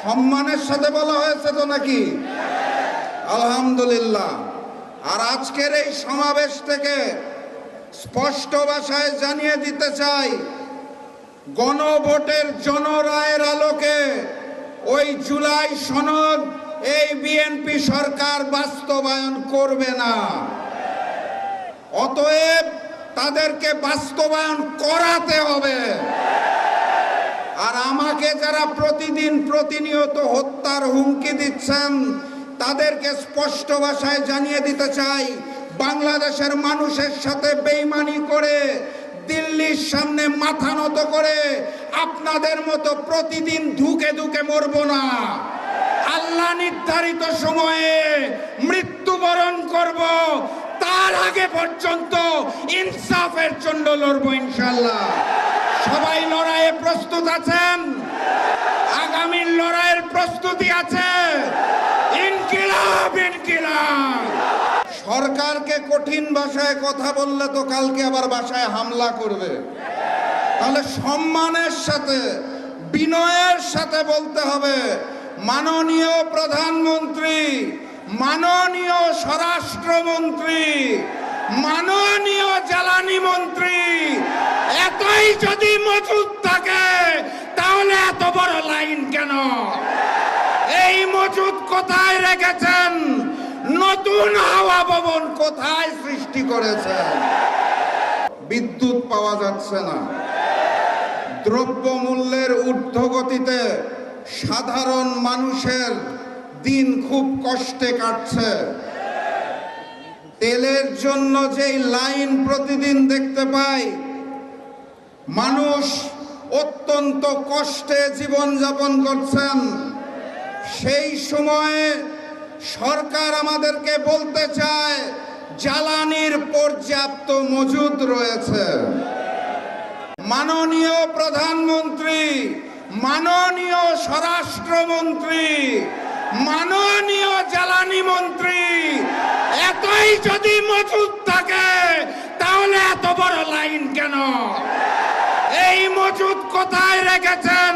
সম্মানের সাথে বলা হয়েছে তো নাকি? আলহামদুলিল্লাহ। আর আজকের এই সমাবেশ থেকে স্পষ্ট ভাষায় জানিয়ে দিতে চাই, গণভোটের জনরায়ের আলোকে ওই জুলাই সনদ এই বিএনপি সরকার বাস্তবায়ন করবে না। অতএব তাদেরকে বাস্তবায়ন করাতে হবে। আর আমাকে যারা প্রতিদিন প্রতিনিয়ত হত্যার হুমকি দিচ্ছেন তাদেরকে স্পষ্ট ভাষায় জানিয়ে দিতে চাই, বাংলাদেশের মানুষের সাথে বেইমানি করে দিল্লির সামনে মাথা নত করে আপনাদের মতো প্রতিদিন ধুকে ধুকে মরব না। আল্লাহ নির্ধারিত সময়ে মৃত্যুবরণ করব, তার আগে পর্যন্ত ইনসাফের জন্য লড়বো ইনশাআল্লাহ। সবাই লড়াইয়ে প্রস্তুত আছেন? আগামীর লড়াইয়ের প্রস্তুতি আছে? ইনকিলাব ইনকিলাব। সরকারকে কঠিন ভাষায় কথা বললে তো কালকে আবার বাসায় হামলা করবে। তাহলে সম্মানের সাথে বিনয়ের সাথে বলতে হবে, মাননীয় প্রধানমন্ত্রী, মাননীয় স্বরাষ্ট্রমন্ত্রী, মাননীয় জ্বালানি মন্ত্রী, এতই যদি মজুদ থাকে তাহলে এত বড় লাইন কেন? এই মজুদ কোথায় রেখেছেন? নতুন হাওয়া ভবন কোথায় সৃষ্টি করেছেন? বিদ্যুৎ পাওয়া যাচ্ছে না, দ্রব্যমূল্যের ঊর্ধ্বগতিতে সাধারণ মানুষের দিন খুব কষ্টে কাটছে। তেলের জন্য যেই লাইন প্রতিদিন দেখতে পাই, মানুষ অত্যন্ত কষ্টে জীবনযাপন করছেন। সেই সময়ে সরকার আমাদেরকে বলতে চায় জ্বালানির পর্যাপ্ত মজুদ রয়েছে। মাননীয় প্রধানমন্ত্রী, মাননীয় স্বরাষ্ট্রমন্ত্রী, মাননীয় জ্বালানি মন্ত্রী, এতই যদি মজুদ থাকে তাহলে এত বড় লাইন কেন? এই মজুদ কোথায় রেখেছেন?